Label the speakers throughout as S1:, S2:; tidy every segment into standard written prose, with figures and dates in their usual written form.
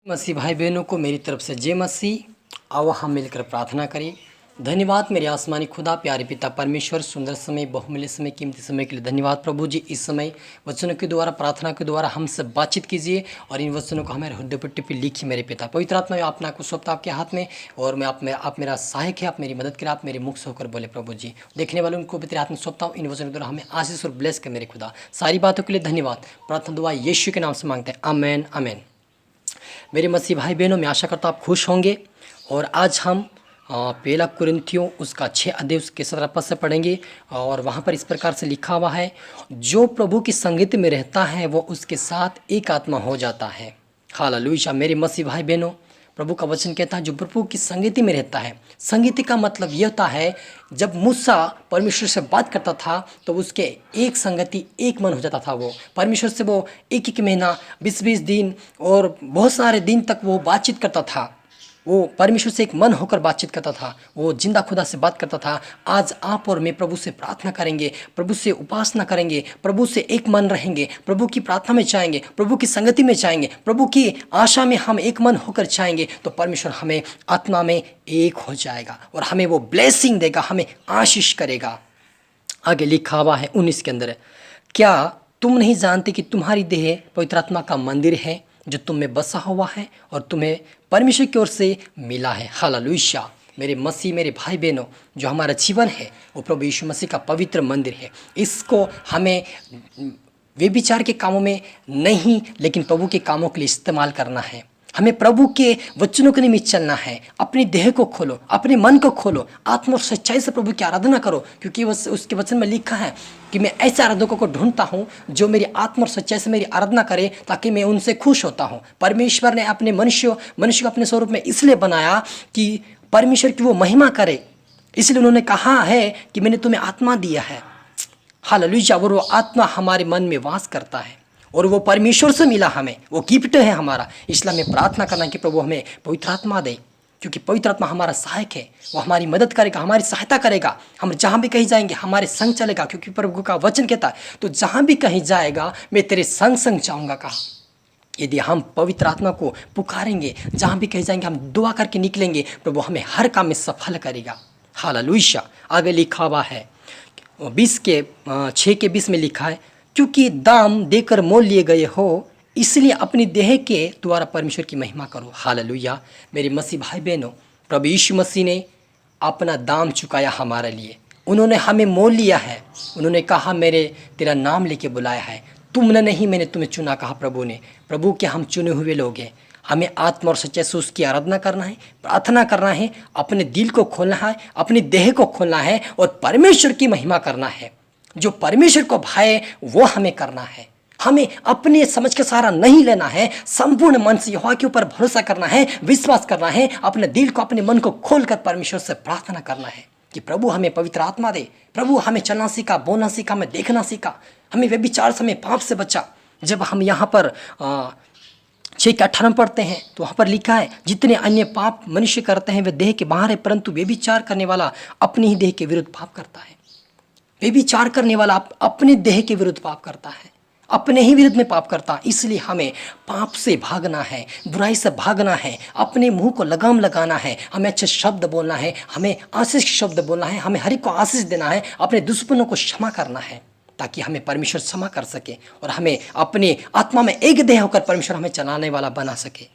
S1: मसीह भाई बहनों को मेरी तरफ से जय मसीह। आओ हम मिलकर प्रार्थना करें। धन्यवाद मेरे आसमानी खुदा, प्यारे पिता परमेश्वर, सुंदर समय, बहुमूल्य समय, कीमती समय के लिए धन्यवाद प्रभु जी। इस समय वचनों के द्वारा, प्रार्थना के द्वारा हमसे बातचीत कीजिए और इन वचनों को हमारे हृदय पट्टी पर लिखिए मेरे पिता। पवित्र आत्मा में अपना को सौंपता आपके हाथ में और मैं आप मेरा सहायक है, आप मेरी मदद करें, आप मेरे मुख से होकर बोले प्रभु जी। देखने वालों को भी तेरे हाथ में सौंपता हूँ। इन वचनों के द्वारा हमें आशीष और ब्लेस कर मेरे खुदा। सारी बातों के लिए धन्यवाद। प्रार्थना दुआ यीशु के नाम से मांगते हैं, आमेन आमेन। मेरे मसीह भाई बहनों, मैं आशा करता हूँ आप खुश होंगे। और आज हम पहला कुरिन्थियों उसका 6 अध्याय उसके 17 पद से पढ़ेंगे। और वहाँ पर इस प्रकार से लिखा हुआ है, जो प्रभु की संगति में रहता है वो उसके साथ एक आत्मा हो जाता है। हालेलुया। मेरे मसीह भाई बहनों, प्रभु का वचन कहता है जो प्रभु की संगति में रहता है। संगति का मतलब यह होता है, जब मूसा परमेश्वर से बात करता था तो उसके एक संगति, एक मन हो जाता था। वो परमेश्वर से वो एक एक महीना, 20-20 दिन और बहुत सारे दिन तक वो बातचीत करता था। वो परमेश्वर से एक मन होकर बातचीत करता था, वो जिंदा खुदा से बात करता था। आज आप और मैं प्रभु से प्रार्थना करेंगे, प्रभु से उपासना करेंगे, प्रभु से एक मन रहेंगे, प्रभु की प्रार्थना में चाहेंगे, प्रभु की संगति में चाहेंगे, प्रभु की आशा में हम एक मन होकर चाहेंगे तो परमेश्वर हमें आत्मा में एक हो जाएगा और हमें वो ब्लेसिंग देगा, हमें आशीष करेगा। आगे लिखा हुआ है 19 के अंदर, क्या तुम नहीं जानते कि तुम्हारी देह पवित्र आत्मा का मंदिर है जो तुम में बसा हुआ है और तुम्हें परमेश्वर की ओर से मिला है। हालेलुया। मेरे मसीह, मेरे भाई बहनों, जो हमारा जीवन है वो प्रभु यीशु मसीह का पवित्र मंदिर है। इसको हमें व्यभिचार के कामों में नहीं, लेकिन प्रभु के कामों के लिए इस्तेमाल करना है। हमें प्रभु के वचनों के निमित्त चलना है। अपनी देह को खोलो, अपने मन को खोलो, आत्मा और सच्चाई से प्रभु की आराधना करो, क्योंकि उसके वचन में लिखा है कि मैं ऐसे आराधकों को ढूंढता हूँ जो मेरी आत्मा और सच्चाई से मेरी आराधना करे, ताकि मैं उनसे खुश होता हूँ। परमेश्वर ने अपने मनुष्य को अपने स्वरूप में इसलिए बनाया कि परमेश्वर की वो महिमा करे। इसलिए उन्होंने कहा है कि मैंने तुम्हें आत्मा दिया है। हालेलुया। और वो आत्मा हमारे मन में वास करता है और वो परमेश्वर से मिला, हमें वो गिफ्ट है हमारा। इसलिए हमें प्रार्थना करना कि प्रभु हमें पवित्र आत्मा दे, क्योंकि पवित्र आत्मा हमारा सहायक है। वो हमारी मदद करेगा, हमारी सहायता करेगा। हम जहाँ भी कहीं जाएंगे हमारे संग चलेगा, क्योंकि प्रभु का वचन कहता है तो जहाँ भी कहीं जाएगा मैं तेरे संग संग जाऊँगा। कहा यदि हम पवित्र आत्मा को पुकारेंगे, जहाँ भी कहीं जाएंगे हम दुआ करके निकलेंगे, प्रभु हमें हर काम में सफल करेगा। हालेलुया। आगे लिखा हुआ है 6 के 20 में लिखा है, क्योंकि दाम देकर मोल लिए गए हो, इसलिए अपनी देह के द्वारा परमेश्वर की महिमा करो। हालेलुया। मेरे मसीह भाई बहनों, प्रभु यीशु मसीह ने अपना दाम चुकाया हमारे लिए। उन्होंने हमें मोल लिया है। उन्होंने कहा मेरे तेरा नाम लेके बुलाया है, तुमने नहीं मैंने तुम्हें चुना। कहा प्रभु ने। प्रभु के हम चुने हुए लोग हैं। हमें आत्मा और सच्चाई से उसकी आराधना करना है, प्रार्थना करना है, अपने दिल को खोलना है, अपनी देह को खोलना है और परमेश्वर की महिमा करना है। जो परमेश्वर को भाए वो हमें करना है। हमें अपने समझ के सहारा नहीं लेना है, संपूर्ण मन से यहोवा के ऊपर भरोसा करना है, विश्वास करना है, अपने दिल को, अपने मन को खोलकर परमेश्वर से प्रार्थना करना है कि प्रभु हमें पवित्र आत्मा दे। प्रभु हमें चलना सीखा, बोलना सीखा, हमें देखना सीखा, हमें व्यभिचार से, हमें पाप से बचा। जब हम यहाँ पर 6 के 18 पढ़ते हैं तो वहाँ पर लिखा है, जितने अन्य पाप मनुष्य करते हैं वे देह के बाहर है, परंतु व्यभिचार करने वाला अपनी ही देह के विरुद्ध पाप करता है। व्यभिचार करने वाला अपने देह के विरुद्ध पाप करता है, अपने ही विरुद्ध में पाप करता है। इसलिए हमें पाप से भागना है, बुराई से भागना है, अपने मुंह को लगाम लगाना है, हमें अच्छे शब्द बोलना है, हमें आशीष के शब्द बोलना है, हमें हर एक को आशीष देना है, अपने दुश्मनों को क्षमा करना है, ताकि हमें परमेश्वर क्षमा कर सके और हमें अपने आत्मा में एक देह होकर परमेश्वर हमें चलाने वाला बना सके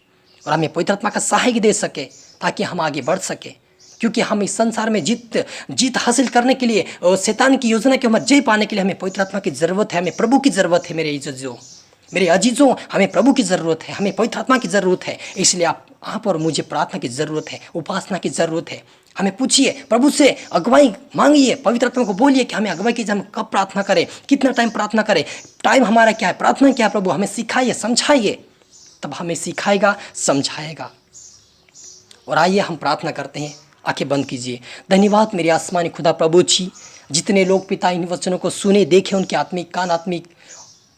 S1: और हमें पवित्र आत्मा का सहायक दे सके, ताकि हम आगे बढ़ सके। क्योंकि हम इस संसार में जीत हासिल करने के लिए और शैतान की योजना के हमें जय पाने के लिए हमें पवित्र आत्मा की ज़रूरत है, हमें प्रभु की ज़रूरत है। मेरे अजीजों, हमें प्रभु की ज़रूरत है, हमें पवित्र आत्मा की ज़रूरत है। इसलिए आप और मुझे प्रार्थना की ज़रूरत है, उपासना की ज़रूरत है। हमें पूछिए, प्रभु से अगुवाई मांगिए, पवित्र आत्मा को बोलिए कि हमें अगुवाई कीजिए, हम कब प्रार्थना करें, कितना टाइम प्रार्थना करें, टाइम हमारा क्या है, प्रार्थना क्या है। प्रभु हमें सिखाइए, समझाइए, तब हमें सिखाएगा, समझाएगा। और आइए हम प्रार्थना करते हैं। आंखें बंद कीजिए। धन्यवाद मेरे आसमानी खुदा प्रभु जी, जितने लोग पिता इन वचनों को सुने, देखे, उनके आत्मिक कान, आत्मिक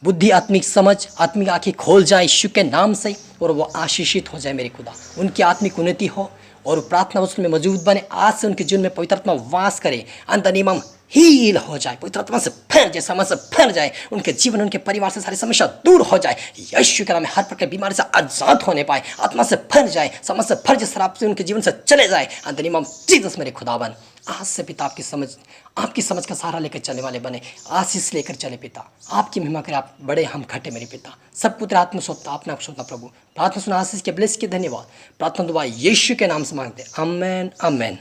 S1: बुद्धि, आत्मिक समझ, आत्मिक आंखें खोल जाए यीशु के नाम से, और वो आशीषित हो जाए मेरे खुदा। उनकी आत्मिक उन्नति हो और प्रार्थना वचन में मौजूद बने। आज से उनके जीवन में पवित्र आत्मा वास करे। अंत नियम हील हो जाए, पवित्र आत्मा से फैल जाए, समझ से फैल जाए, उनके जीवन उनके परिवार से सारी समस्या दूर हो जाए। यीशु के नाम में हर प्रकार की बीमारी से आजाद होने पाए, आत्मा से फैल जाए, समझ से फैल जाए, शराब से उनके जीवन से चले जाए। अंतरिम जीसस मेरे खुदावन, आज से पिता आपकी समझ का सहारा लेकर चलने वाले बने, आशीष लेकर चले पिता, आपकी महिमा करें। आप बड़े हम घटे मेरे पिता, सब पुत्र आत्म सोता अपने आप सोता प्रभु। प्रार्थना सुना आशीष के ब्लेस के धन्यवाद, प्रार्थना दुआ यीशु के नाम से मांगते, आमेन आमेन।